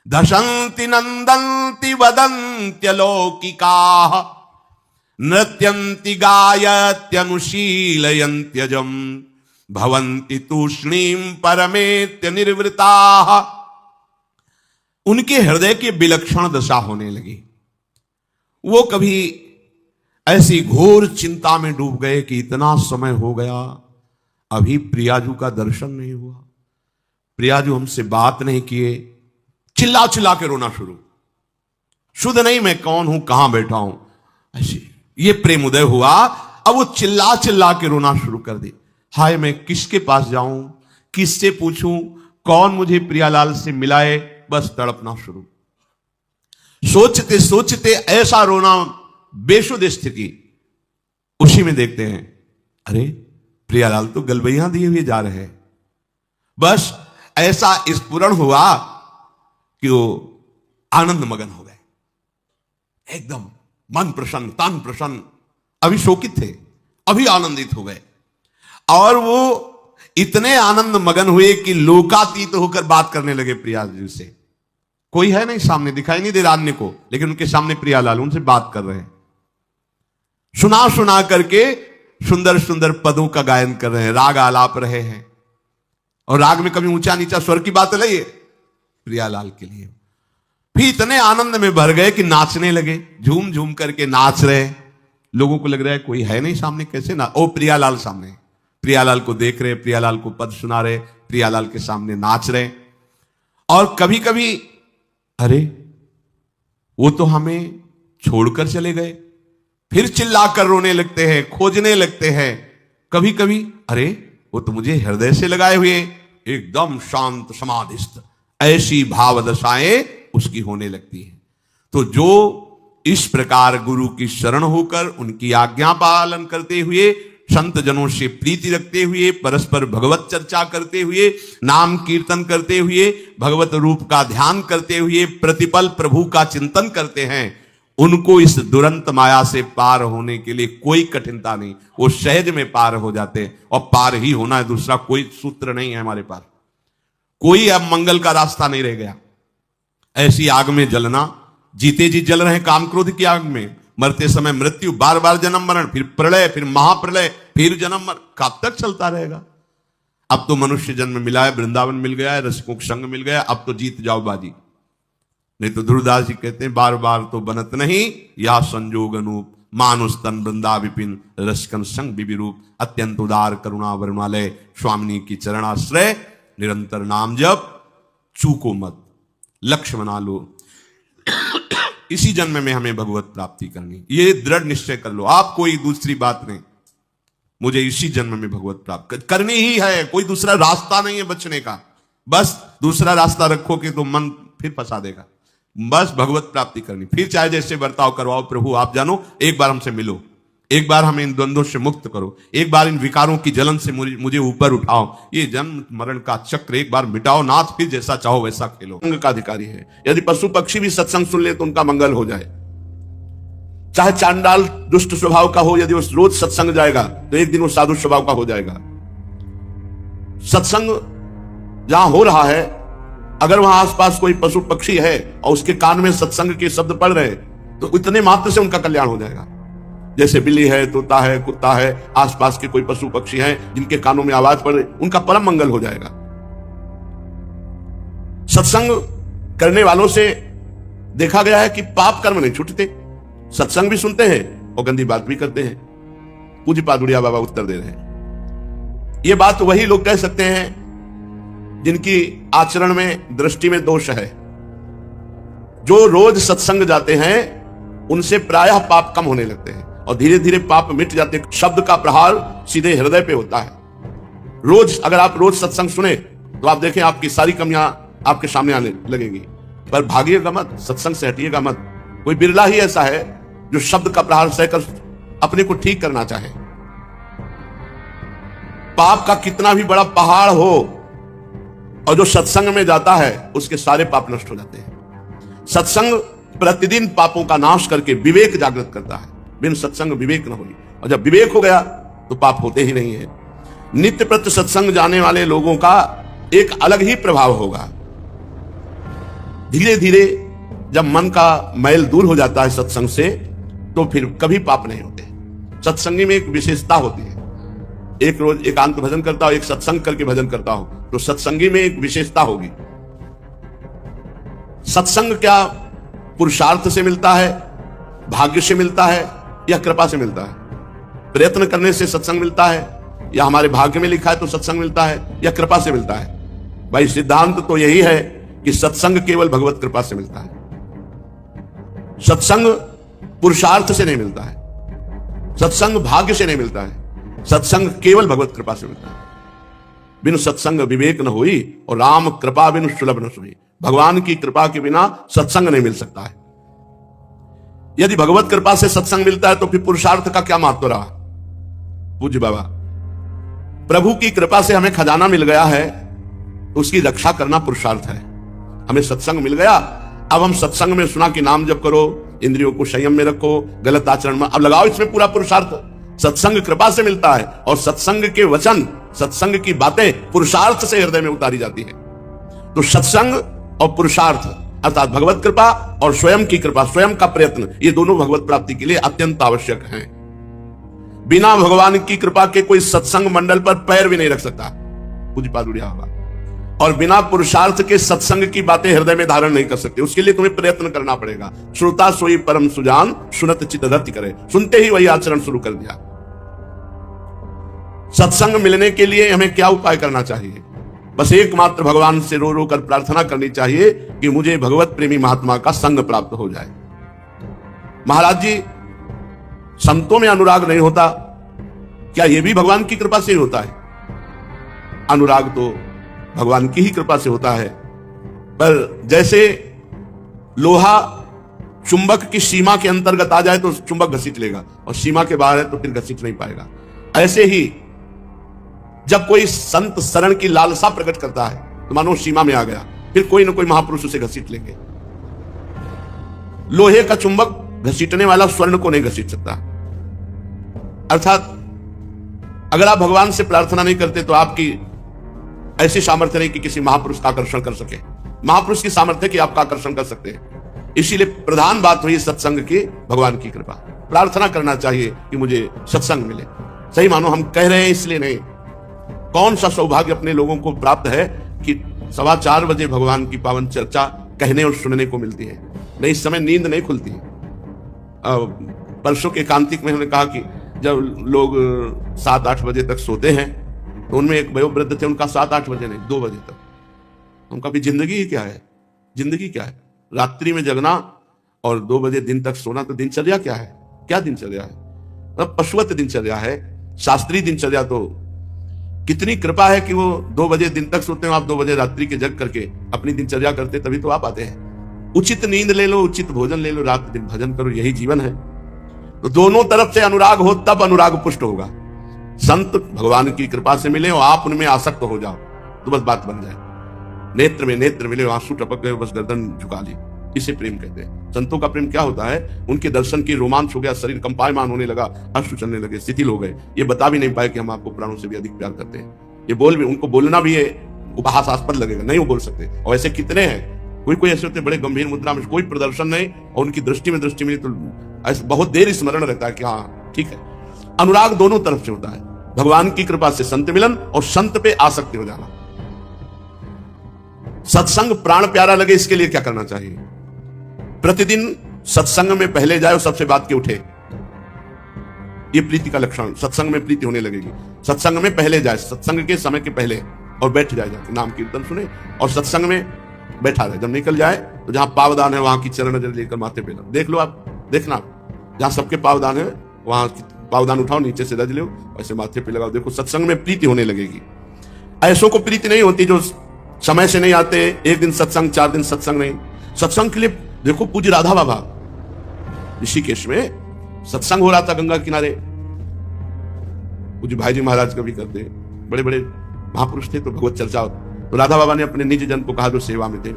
दशंति नंदन्ति वदन्त्यलौकिकाः नृत्यन्ति गायत्यनुशीलयन्त्यजम् भवन्ति तूष्णीं परमेत्य निर्वृताः। उनके हृदय की विलक्षण दशा होने लगी। वो कभी ऐसी घोर चिंता में डूब गए कि इतना समय हो गया, अभी प्रियाजू का दर्शन नहीं हुआ, प्रियाजू हमसे बात नहीं किए। चिल्ला चिल्ला के रोना शुरू, शुद्ध नहीं मैं कौन हूं, कहां बैठा हूं, ऐसे ये प्रेम उदय हुआ। अब वो चिल्ला चिल्ला के रोना शुरू कर दी। हाय मैं किसके पास जाऊं, किससे पूछूं, कौन मुझे प्रियालाल से मिलाए, बस तड़पना शुरू। सोचते सोचते ऐसा रोना, बेशुद्ध स्थिति। उसी में देखते हैं अरे प्रियालाल तो गलबैया दिए हुए जा रहे हैं। बस ऐसा स्फुरण हुआ कि वो आनंद मगन हो गए, एकदम मन प्रसन्न, तन प्रसन्न। अभी शोकित थे, अभी आनंदित हो गए। और वो इतने आनंद मगन हुए कि लोकातीत होकर बात करने लगे प्रियाजी से। कोई है नहीं सामने, दिखाई नहीं दे रहा अन्य को, लेकिन उनके सामने प्रियालाल उनसे बात कर रहे हैं। सुना सुना करके सुंदर सुंदर पदों का गायन कर रहे हैं, राग आलाप रहे हैं। और राग में कभी ऊंचा नीचा स्वर की बात नहीं है प्रियालाल के लिए। फिर इतने आनंद में भर गए कि नाचने लगे, झूम झूम करके नाच रहे। लोगों को लग रहा है कोई है नहीं सामने, कैसे ना, ओ प्रियालाल सामने। प्रियालाल को देख रहे, प्रियालाल को पद सुना रहे, प्रियालाल के सामने नाच रहे। और कभी कभी अरे वो तो हमें छोड़कर चले गए, फिर चिल्लाकर रोने लगते हैं, खोजने लगते हैं। कभी कभी अरे वो तो मुझे हृदय से लगाए हुए, एकदम शांत समाधिस्थ, ऐसी भाव दशाएं उसकी होने लगती है। तो जो इस प्रकार गुरु की शरण होकर उनकी आज्ञा पालन करते हुए, संत जनों से प्रीति रखते हुए, परस्पर भगवत चर्चा करते हुए, नाम कीर्तन करते हुए, भगवत रूप का ध्यान करते हुए, प्रतिपल प्रभु का चिंतन करते हैं, उनको इस दुरंत माया से पार होने के लिए कोई कठिनता नहीं, वो सहज में पार हो जाते हैं। और पार ही होना है, दूसरा कोई सूत्र नहीं है हमारे पास। कोई अब मंगल का रास्ता नहीं रह गया। ऐसी आग में जलना, जीते जी जल रहे हैं काम क्रोध की आग में, मरते समय मृत्यु, बार बार जन्म मरण, फिर प्रलय, फिर महाप्रलय, फिर जन्म मरण, कब तक चलता रहेगा? अब तो मनुष्य जन्म मिला है, वृंदावन मिल गया है, रसिकों का संग मिल गया, अब तो जीत जाओ बाजी। नहीं तो ध्रुवदास जी कहते हैं बार बार तो बनत नहीं, या संजोग अनूप मानुष तन वृंदा विपिन रसिकन संग विरूप अत्यंत उदार करुणा वरुणालय स्वामिनी की चरणाश्रय निरंतर नाम जप चूको मत लक्ष्य बना लो। इसी जन्म में हमें भगवत प्राप्ति करनी, ये दृढ़ निश्चय कर लो आप, कोई दूसरी बात नहीं। मुझे इसी जन्म में भगवत प्राप्त करनी ही है, कोई दूसरा रास्ता नहीं है बचने का। बस दूसरा रास्ता रखोगे तो मन फिर फंसा देगा। बस भगवत प्राप्ति करनी, फिर चाहे जैसे बर्ताव करवाओ, प्रभु आप जानो, एक बार हमसे मिलो, एक बार हमें इन द्वंद्वों से मुक्त करो, एक बार इन विकारों की जलन से मुझे ऊपर उठाओ, ये जन्म मरण का चक्र एक बार मिटाओ नाथ, फिर जैसा चाहो वैसा खेलो। संग का अधिकारी है। यदि पशु पक्षी भी सत्संग सुन ले तो उनका मंगल हो जाए। चाहे चांडाल दुष्ट स्वभाव का हो, यदि वो रोज सत्संग जाएगा तो एक दिन वो साधु स्वभाव का हो जाएगा। सत्संग जहां हो रहा है, अगर वहां आसपास कोई पशु पक्षी है और उसके कान में सत्संग के शब्द पड़ रहे तो इतने मात्र से उनका कल्याण हो जाएगा। जैसे बिल्ली है, तोता है, कुत्ता है, आसपास के कोई पशु पक्षी हैं जिनके कानों में आवाज पड़ रही, उनका परम मंगल हो जाएगा। सत्संग करने वालों से देखा गया है कि पाप कर्म नहीं छूटते, सत्संग भी सुनते हैं और गंदी बात भी करते हैं। पूज्य पादुड़िया बाबा उत्तर दे रहे हैं। ये बात वही लोग कह सकते हैं जिनकी आचरण में, दृष्टि में दोष है। जो रोज सत्संग जाते हैं उनसे प्रायः पाप कम होने लगते हैं और धीरे धीरे पाप मिट जाते हैं। शब्द का प्रहार सीधे हृदय पे होता है। रोज अगर आप रोज सत्संग सुने तो आप देखें आपकी सारी कमियां आपके सामने आने लगेंगी। पर भागिएगा मत, सत्संग से हटिएगा मत। कोई बिरला ही ऐसा है जो शब्द का प्रहार सहकर अपने को ठीक करना चाहे। पाप का कितना भी बड़ा पहाड़ हो और जो सत्संग में जाता है उसके सारे पाप नष्ट हो जाते हैं। सत्संग प्रतिदिन पापों का नाश करके विवेक जागृत करता है। बिन सत्संग विवेक न होगी, और जब विवेक हो गया तो पाप होते ही नहीं है। नित्य प्रति सत्संग जाने वाले लोगों का एक अलग ही प्रभाव होगा। धीरे धीरे जब मन का मैल दूर हो जाता है सत्संग से, तो फिर कभी पाप नहीं होते। सत्संगी में एक विशेषता होती है। एक रोज एकांत भजन करता हो, एक सत्संग करके भजन करता हो, तो सत्संगी में एक विशेषता होगी। सत्संग क्या पुरुषार्थ से मिलता है, भाग्य से मिलता है या कृपा से मिलता है? प्रयत्न करने से सत्संग मिलता है, या हमारे भाग्य में लिखा है तो सत्संग मिलता है, या कृपा से मिलता है? भाई सिद्धांत तो यही है कि सत्संग केवल भगवत कृपा से मिलता है। सत्संग पुरुषार्थ से नहीं मिलता है, सत्संग भाग्य से नहीं मिलता है, सत्संग केवल भगवत कृपा से मिलता है। बिन सत्संग विवेक न हुई और राम कृपा बिन सुलभ न सोई। भगवान की कृपा के बिना सत्संग नहीं मिल सकता है। यदि भगवत कृपा से सत्संग मिलता है तो फिर पुरुषार्थ का क्या महत्व रहा? पूज्य बाबा, प्रभु की कृपा से हमें खजाना मिल गया है तो उसकी रक्षा करना पुरुषार्थ है। हमें सत्संग मिल गया, अब हम सत्संग में सुना कि नाम जप करो, इंद्रियों को संयम में रखो, गलत आचरण में अब लगाओ, इसमें पूरा पुरुषार्थ। सत्संग कृपा से मिलता है और सत्संग के वचन, सत्संग की बातें पुरुषार्थ से हृदय में उतारी जाती है। तो सत्संग और पुरुषार्थ अर्थात भगवत कृपा और स्वयं की कृपा, स्वयं का प्रयत्न, ये दोनों भगवत प्राप्ति के लिए अत्यंत आवश्यक हैं। बिना भगवान की कृपा के कोई सत्संग मंडल पर पैर भी नहीं रख सकता, पूज्य पादुड़िया बाबा। और बिना पुरुषार्थ के सत्संग की बातें हृदय में धारण नहीं कर सकते। उसके लिए तुम्हें प्रयत्न करना पड़ेगा। श्रोता सोई परम सुजान, सुनत चित्त रति करे। सुनते ही वही आचरण शुरू कर दिया। सत्संग मिलने के लिए हमें क्या उपाय करना चाहिए? बस एकमात्र भगवान से रो रो कर प्रार्थना करनी चाहिए कि मुझे भगवत प्रेमी महात्मा का संग प्राप्त हो जाए। महाराज जी, संतों में अनुराग नहीं होता, क्या यह भी भगवान की कृपा से ही होता है? अनुराग तो भगवान की ही कृपा से होता है। पर जैसे लोहा चुंबक की सीमा के अंतर्गत आ जाए तो चुंबक घसीट लेगा, और सीमा के बाहर है तो फिर घसीट नहीं पाएगा। ऐसे ही जब कोई संत शरण की लालसा प्रकट करता है तो मानो सीमा में आ गया, फिर कोई ना कोई महापुरुष उसे घसीट लेंगे। लोहे का चुंबक घसीटने वाला स्वर्ण को नहीं घसीट सकता। अर्थात अगर आप भगवान से प्रार्थना नहीं करते तो आपकी ऐसी सामर्थ्य नहीं कि किसी महापुरुष का आकर्षण कर सके। महापुरुष की सामर्थ्य कि आपका आकर्षण कर सकते हैं। इसीलिए प्रधान बात हुई सत्संग की, भगवान की कृपा। प्रार्थना करना चाहिए कि मुझे सत्संग मिले। सही मानो हम कह रहे हैं इसलिए नहीं। कौन सा सौभाग्य अपने लोगों को प्राप्त है कि 4:15 बजे भगवान की पावन चर्चा कहने और सुनने को मिलती है। नहीं, इस समय नींद नहीं खुलती। परसों के कांतिक में हमने कहा कि जब लोग 7-8 बजे तक सोते हैं तो उनमें एक वयोवृद्ध थे, उनका 7-8 बजे नहीं 2 बजे तक। उनका भी जिंदगी ही क्या है? जिंदगी क्या है? रात्रि में जगना और 2 बजे दिन तक सोना, तो दिनचर्या क्या है? क्या दिनचर्या है? मतलब पशुवत दिनचर्या है। शास्त्रीय दिनचर्या तो कितनी कृपा है कि वो 2 बजे दिन तक सोते हैं, आप 2 बजे रात्रि के जग करके अपनी दिनचर्या करते, तभी तो आप आते हैं। उचित नींद ले लो, उचित भोजन ले लो, रात दिन भजन करो, यही जीवन है। तो दोनों तरफ से अनुराग हो, तब अनुराग पुष्ट होगा। संत भगवान की कृपा से मिले और आप उनमें आसक्त हो जाओ तो बस बात बन जाए। नेत्र में नेत्र मिले, आंसू टपक गए, बस गर्दन झुका ली, इसे प्रेम कहते हैं। संतों का प्रेम क्या होता है? उनके दर्शन की रोमांच हो गया, शरीर कंपायमान होने लगा, अश्रु चलने लगे, शिथिल हो गए। ये बता भी नहीं पाए कि हम आपको प्राणों से भी अधिक प्यार करते हैं। ये बोल भी, उनको बोलना भी है उपहासास्पद लगेगा, नहीं वो बोल सकते। और ऐसे कितने हैं, कोई कोई ऐसे होते बड़े गंभीर मुद्रा में, कोई प्रदर्शन नहीं, और उनकी दृष्टि में दृष्टि मिली तो ऐसे बहुत देर स्मरण रहता है कि हाँ ठीक है। अनुराग दोनों तरफ से होता है, भगवान की कृपा से संत मिलन और संत पे आसक्ति हो जाना। सत्संग प्राण प्यारा लगे, इसके लिए क्या करना चाहिए? प्रतिदिन सत्संग में पहले जाए और सबसे बात के उठे। ये प्रीति का लक्षण, सत्संग में प्रीति होने लगेगी। सत्संग में पहले जाए, सत्संग के समय के पहले, और बैठ जाए, जाके नाम कीर्तन सुने और सत्संग में बैठा रहे। जब निकल जाए तो जहां पावदान है वहां की चरण नजर लेकर माथे पे देख लो। आप देखना, जहां सबके पावदान है वहां पावदान उठाओ, नीचे से रज लो, ऐसे माथे पे लगाओ। देखो सत्संग में प्रीति होने लगेगी। ऐसों को प्रीति नहीं होती जो समय से नहीं आते, एक दिन सत्संग, 4 दिन सत्संग नहीं। सत्संग के लिए देखो, पूज्य राधा बाबा ऋषिकेश में सत्संग हो रहा था गंगा किनारे, पूज्य भाई जी महाराज कभी करते, बड़े बड़े महापुरुष थे, तो भगवत चर्चा। तो राधा बाबा ने अपने निज जन को कहा जो सेवा में थे,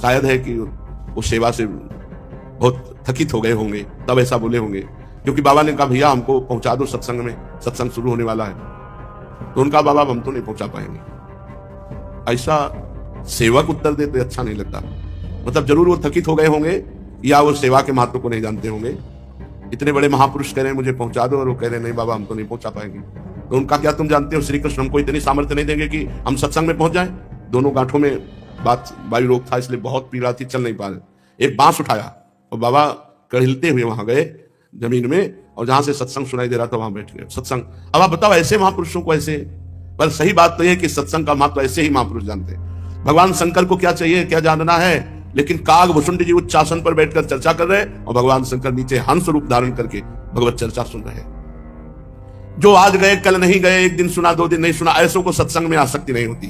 शायद है कि वो सेवा से बहुत थकित हो गए होंगे, तब ऐसा बोले होंगे। क्योंकि बाबा ने कहा भैया हमको पहुंचा दो सत्संग में, सत्संग शुरू होने वाला है। तो उनका बाबा हम तो नहीं पहुंचा पाएंगे। ऐसा सेवक उत्तर दे तो अच्छा नहीं लगता। मतलब जरूर वो थकित हो गए होंगे, या वो सेवा के महत्व को नहीं जानते होंगे। इतने बड़े महापुरुष कह रहे हैं मुझे पहुंचा दो, और वो कह रहे हैं नहीं बाबा हम तो नहीं पहुंचा पाएंगे। तो उनका क्या तुम जानते हो, श्री कृष्ण हमको इतनी सामर्थ्य नहीं देंगे कि हम सत्संग में पहुंच जाएं। दोनों गांठों में बात, वायु रोग था, इसलिए बहुत पीड़ा थी, चल नहीं पा रहे। एक बांस उठाया और बाबा कड़िलते हुए वहां गए जमीन में, और जहां से सत्संग सुनाई दे रहा था वहां बैठ गए सत्संग। अब आप बताओ, ऐसे महापुरुषों को ऐसे, पर सही बात तो यह कि सत्संग का महत्व ऐसे ही महापुरुष जानते हैं। भगवान शंकर को क्या चाहिए, क्या जानना है, लेकिन काग भुसुंड जी उच्च आसन पर बैठकर चर्चा कर रहे हैं और भगवान शंकर नीचे हंस रूप धारण करके भगवत चर्चा सुन रहे हैं। जो आज गए कल नहीं गए, एक दिन सुना 2 दिन नहीं सुना, ऐसों को सत्संग में आसक्ति नहीं होती।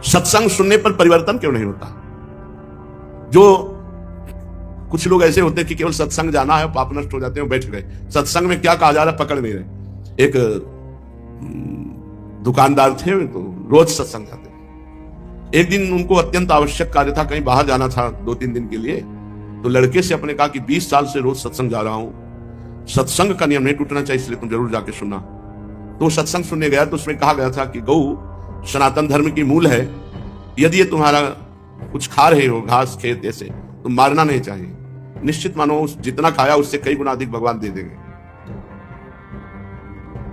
सत्संग सुनने पर परिवर्तन क्यों नहीं होता? जो कुछ लोग ऐसे होते हैं कि केवल सत्संग जाना है, पाप नष्ट हो जाते हैं, बैठ गए। सत्संग में क्या कहा जा रहा है पकड़ नहीं रहे। एक दुकानदार थे, तो रोज सत्संग जाते। एक दिन उनको अत्यंत आवश्यक कार्य था, कहीं बाहर जाना था 2-3 दिन के लिए। तो लड़के से अपने कहा कि 20 साल से रोज सत्संग जा रहा हूं, सत्संग का नियम नहीं टूटना चाहिए, इसलिए तुम जरूर जाके सुनना। तो सत्संग सुनने गया तो उसमें कहा गया था कि गौ सनातन धर्म की मूल है, यदि ये तुम्हारा कुछ खा रहे हो घास खेत ऐसे, तो मारना नहीं चाहिए। निश्चित मानो जितना खाया उससे कई गुना अधिक भगवान दे देंगे।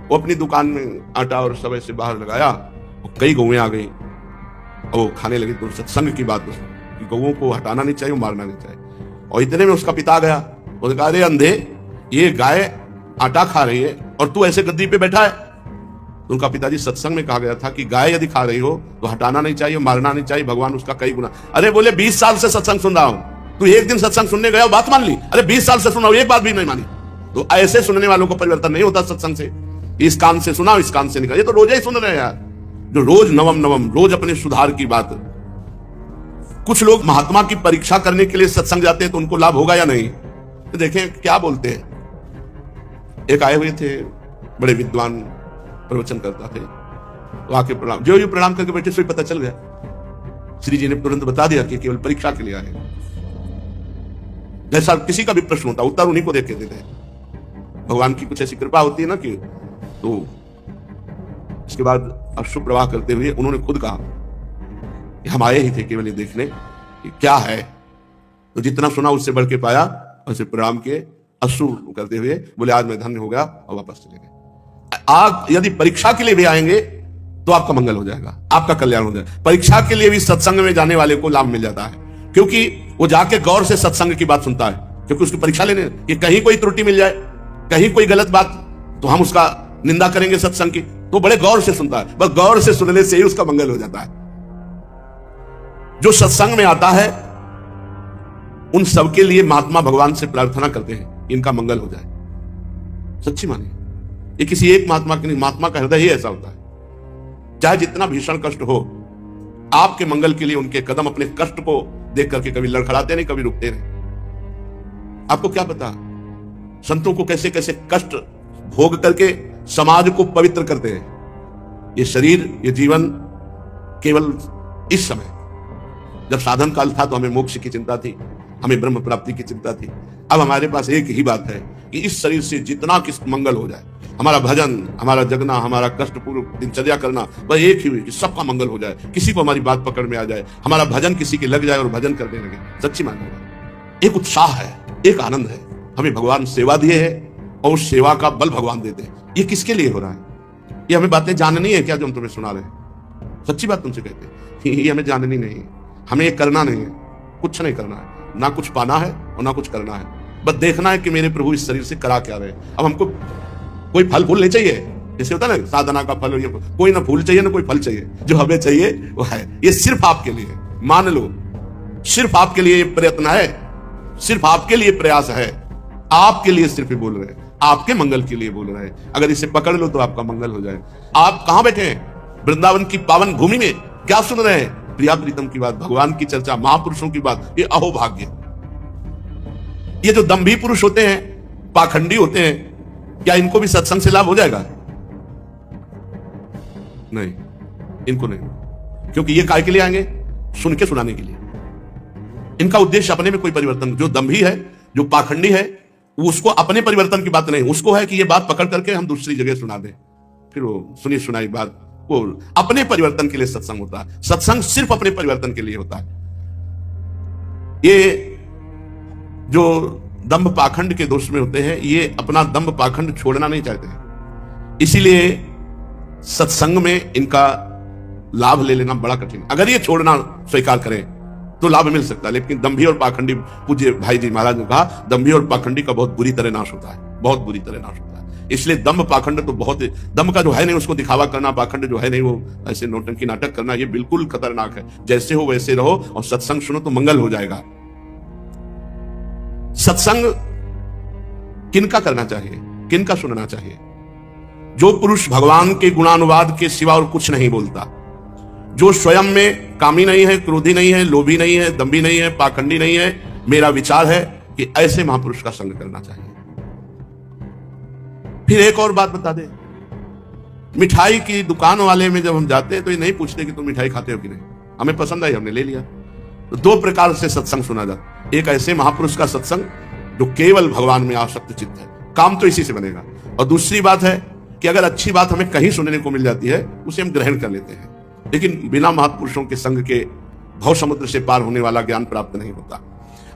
वो अपनी दुकान में आटा और सब ऐसे बाहर लगाया, और कई गौएं आ गई और वो खाने लगी। तो सत्संग की बात कि गौओं को हटाना नहीं चाहिए, मारना नहीं चाहिए। और इतने में उसका पिता गया, उसने कहा अरे अंधे, ये गाय आटा खा रही है और तू ऐसे गद्दी पे बैठा है। तो उनका पिताजी, सत्संग में कहा गया था कि गाय यदि खा रही हो तो हटाना नहीं चाहिए, मारना नहीं चाहिए, भगवान उसका कई गुना। अरे बोले 20 साल से सत्संग सुन रहा हूं, तू एक दिन सत्संग सुनने गया बात मान ली? अरे 20 साल से सुना, एक बात भी नहीं मानी। तो ऐसे सुनने वालों को परिवर्तन नहीं होता सत्संग से। इस कान से सुना, इस कान से निकला। ये तो रोज ही सुन रहे हैं यार, जो रोज नवम नवम, रोज अपने सुधार की बात। कुछ लोग महात्मा की परीक्षा करने के लिए सत्संग जाते हैं, तो उनको लाभ होगा या नहीं? तो देखें क्या बोलते हैं। एक आए हुए थे, बड़े विद्वान, प्रवचन करता थे, तो आके प्रणाम, जो प्रणाम करके बैठे सो पता चल गया। श्री जी ने तुरंत बता दिया कि केवल परीक्षा के लिए आए। जैसा किसी का भी प्रश्न होता, उत्तर उन्हीं को देख के देते हैं। भगवान की कुछ ऐसी कृपा होती है ना कि, तो इसके बाद अश्रु प्रवाह करते हुए उन्होंने खुद कहा कि हम आए ही थे केवल ये देखने कि क्या है। तो जितना सुना उससे बढ़ के पाया, उसे प्रणाम के अश्रु करते हुए बोले आज मैं धन्य हो गया, और वापस चले गए। आप यदि परीक्षा के लिए भी आएंगे तो आपका मंगल हो जाएगा, आपका कल्याण हो जाएगा। परीक्षा के लिए भी सत्संग में जाने वाले को लाभ मिल जाता है, क्योंकि वो जाके गौर से सत्संग की बात सुनता है। क्योंकि उसकी परीक्षा लेने कि कहीं कोई त्रुटि मिल जाए, कहीं कोई गलत बात, तो हम उसका निंदा करेंगे सत्संग की, तो बड़े गौर से सुनता है। बस गौर से सुनने से ही उसका मंगल हो जाता है। जो सत्संग में आता है उन सबके लिए महात्मा भगवान से प्रार्थना करते हैं इनका मंगल हो जाए। सच्ची मानिए, ये किसी एक महात्मा के नहीं, महात्मा का हृदय ही ऐसा होता है। चाहे जितना भीषण कष्ट हो, आपके मंगल के लिए उनके कदम अपने कष्ट को देख करके कभी लड़खड़ाते नहीं, कभी रुकते नहीं। आपको क्या पता संतों को कैसे कैसे कष्ट भोग करके समाज को पवित्र करते हैं। ये शरीर, ये जीवन केवल इस समय जब साधन काल था तो हमें मोक्ष की चिंता थी, हमें ब्रह्म प्राप्ति की चिंता थी। अब हमारे पास एक ही बात है कि इस शरीर से जितना किस मंगल हो जाए, हमारा भजन, हमारा जगना, हमारा कष्टपूर्ण दिनचर्या करना, बस एक ही हुई कि सबका मंगल हो जाए, किसी को हमारी बात पकड़ में आ जाए, हमारा भजन किसी के लग जाए और भजन करने लगे। सच्ची मानिएगा, एक उत्साह है, एक आनंद है। हमें भगवान सेवा दिए है और उस सेवा का बल भगवान देते हैं। ये किसके लिए हो रहा है? ये हमें बातें जाननी है क्या जो हम तुम्हें सुना रहे हैं? सच्ची बात तुमसे कहते हैं, ये हमें जाननी नहीं है, हमें ये करना नहीं है, कुछ नहीं करना है, ना कुछ पाना है और ना कुछ करना है। बस देखना है कि मेरे प्रभु इस शरीर से करा क्या रहे। अब हमको कोई फल फूल नहीं चाहिए, जैसे होता है ना साधना का फल, ये कोई ना फूल चाहिए ना कोई फल चाहिए, जो हमें चाहिए वो है। ये सिर्फ आपके लिए, मान लो सिर्फ आपके लिए प्रयत्न है, सिर्फ आपके लिए प्रयास है, आपके लिए सिर्फ बोल रहे हैं, आपके मंगल के लिए बोल रहे हैं। अगर इसे पकड़ लो तो आपका मंगल हो जाए। आप कहां बैठे हैं? वृंदावन की पावन भूमि में क्या सुन रहे हैं? प्रिया प्रीतम की बात, भगवान की चर्चा, महापुरुषों की बात। ये अहोभाग्य। ये जो दंभी पुरुष होते हैं, पाखंडी होते हैं, क्या इनको भी सत्संग से लाभ हो जाएगा? नहीं, इनको नहीं। क्योंकि ये काय के लिए आएंगे? सुन के सुनाने के लिए। इनका उद्देश्य अपने में कोई परिवर्तन, जो दंभी है, जो पाखंडी है, उसको अपने परिवर्तन की बात नहीं, उसको है कि ये बात पकड़ करके हम दूसरी जगह सुना दें, फिर वो सुनी सुनाई बात। वो अपने परिवर्तन के लिए सत्संग होता है। सत्संग सिर्फ अपने परिवर्तन के लिए होता है। ये जो दंभ पाखंड के दोष में होते हैं, ये अपना दंभ पाखंड छोड़ना नहीं चाहते हैं, इसीलिए सत्संग में इनका लाभ ले लेना बड़ा कठिन। अगर ये छोड़ना स्वीकार करें तो लाभ मिल सकता है, लेकिन दंभी और पाखंडी, पूज्य भाई जी महाराज ने कहा, दंभी और पाखंडी का बहुत बुरी तरह नाश होता है, बहुत बुरी तरह नाश होता है। इसलिए दंभ पाखंड तो बहुत, दंभ का जो है नहीं उसको दिखावा करना, पाखंड जो है नहीं वो ऐसे नौटंकी नाटक करना, ये बिल्कुल खतरनाक है। जैसे हो वैसे रहो और सत्संग सुनो तो मंगल हो जाएगा। सत्संग किनका करना चाहिए, किनका सुनना चाहिए? जो पुरुष भगवान के गुणानुवाद के सिवा और कुछ नहीं बोलता, जो स्वयं में कामी नहीं है, क्रोधी नहीं है, लोभी नहीं है, दंभी नहीं है, पाखंडी नहीं है। मेरा विचार है कि ऐसे महापुरुष का संग करना चाहिए। फिर एक और बात बता दे, मिठाई की दुकान वाले में जब हम जाते हैं तो ये नहीं पूछते कि तुम मिठाई खाते हो कि नहीं, हमें पसंद आई हमने ले लिया। तो दो प्रकार से सत्संग सुना जाता, एक ऐसे महापुरुष का सत्संग जो केवल भगवान में आसक्त चित्त है, काम तो इसी से बनेगा। और दूसरी बात है कि अगर अच्छी बात हमें कहीं सुनने को मिल जाती है उसे हम ग्रहण कर लेते हैं, लेकिन बिना महापुरुषों के संग के भव समुद्र से पार होने वाला ज्ञान प्राप्त नहीं होता।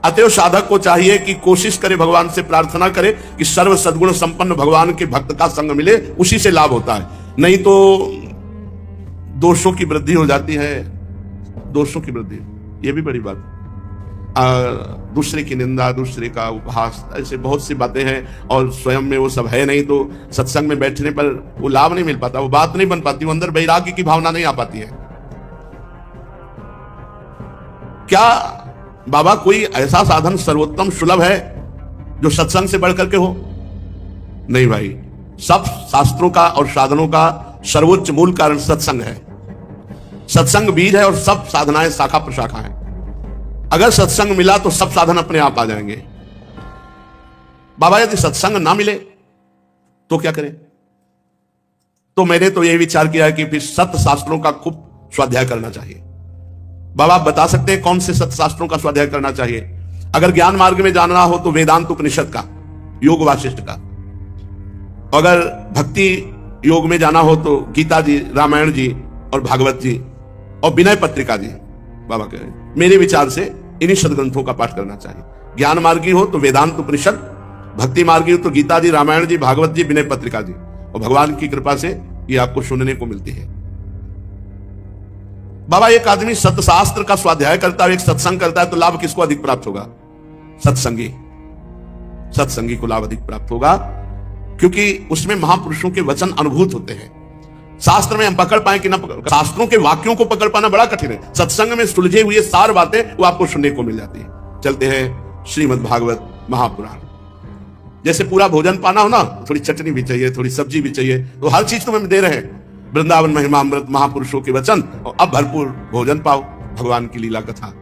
अतएव साधक को चाहिए कि कोशिश करे, भगवान से प्रार्थना करे कि सर्व सद्गुण संपन्न भगवान के भक्त का संग मिले, उसी से लाभ होता है। नहीं तो दोषों की वृद्धि हो जाती है, दोषों की वृद्धि, ये भी बड़ी बात। दूसरे की निंदा, दूसरे का उपहास, ऐसे बहुत सी बातें हैं और स्वयं में वो सब है नहीं, तो सत्संग में बैठने पर वो लाभ नहीं मिल पाता, वो बात नहीं बन पाती, वो अंदर वैराग्य की भावना नहीं आ पाती है। क्या बाबा कोई ऐसा साधन सर्वोत्तम सुलभ है जो सत्संग से बढ़कर के हो? नहीं भाई, सब शास्त्रों का और साधनों का सर्वोच्च मूल कारण सत्संग है। सत्संग बीज है और सब साधनाएं शाखा प्रशाखा हैं। अगर सत्संग मिला तो सब साधन अपने आप आ जाएंगे। बाबा यदि सत्संग ना मिले तो क्या करें? तो मैंने तो यही विचार किया कि फिर सत्य शास्त्रों का खूब स्वाध्याय करना चाहिए। बाबा आप बता सकते हैं कौन से सत्य शास्त्रों का स्वाध्याय करना चाहिए? अगर ज्ञान मार्ग में जानना हो तो वेदांत उपनिषद का, योग वासिष्ठ का। अगर भक्ति योग में जाना हो तो गीता जी, रामायण जी और भागवत जी और विनय पत्रिका जी। बाबा कह रहे हैं मेरे विचार से इन्हीं सदग्रंथों का पाठ करना चाहिए। ज्ञान मार्गी हो तो वेदांत उपनिषद, भक्ति मार्गी हो तो गीता जी, रामायण जी, भागवत जी, विनय पत्रिका जी। और भगवान की कृपा से ये आपको सुनने को मिलती है। बाबा एक आदमी सत्शास्त्र का स्वाध्याय करता है, एक सत्संग करता है, तो लाभ किसको अधिक प्राप्त होगा? सत्संगी, सत्संगी को लाभ अधिक प्राप्त होगा, क्योंकि उसमें महापुरुषों के वचन अनुभूत होते हैं। शास्त्र में हम पकड़ पाए कि ना पकड़, शास्त्रों के वाक्यों को पकड़ पाना बड़ा कठिन है। सत्संग में सुलझे हुए सार बातें वो आपको सुनने को मिल जाती है। चलते हैं श्रीमद् भागवत महापुराण। जैसे पूरा भोजन पाना हो ना, थोड़ी चटनी भी चाहिए, थोड़ी सब्जी भी चाहिए, तो हर चीज तो हम दे रहे हैं। वृंदावन महिमामृत महापुरुषों के वचन, और अब भरपूर भोजन पाओ, भगवान की लीला कथा।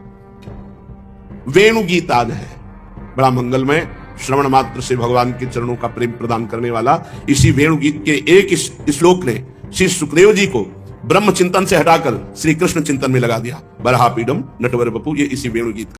वेणु गीत आज है, बड़ा मंगलमय, श्रवण मात्र से भगवान के चरणों का प्रेम प्रदान करने वाला। इसी वेणु गीत के एक श्लोक ने श्री सुखदेव जी को ब्रह्म चिंतन से हटाकर श्री कृष्ण चिंतन में लगा दिया। बरहा पीडम नटवर बपू, ये इसी वेणु गीत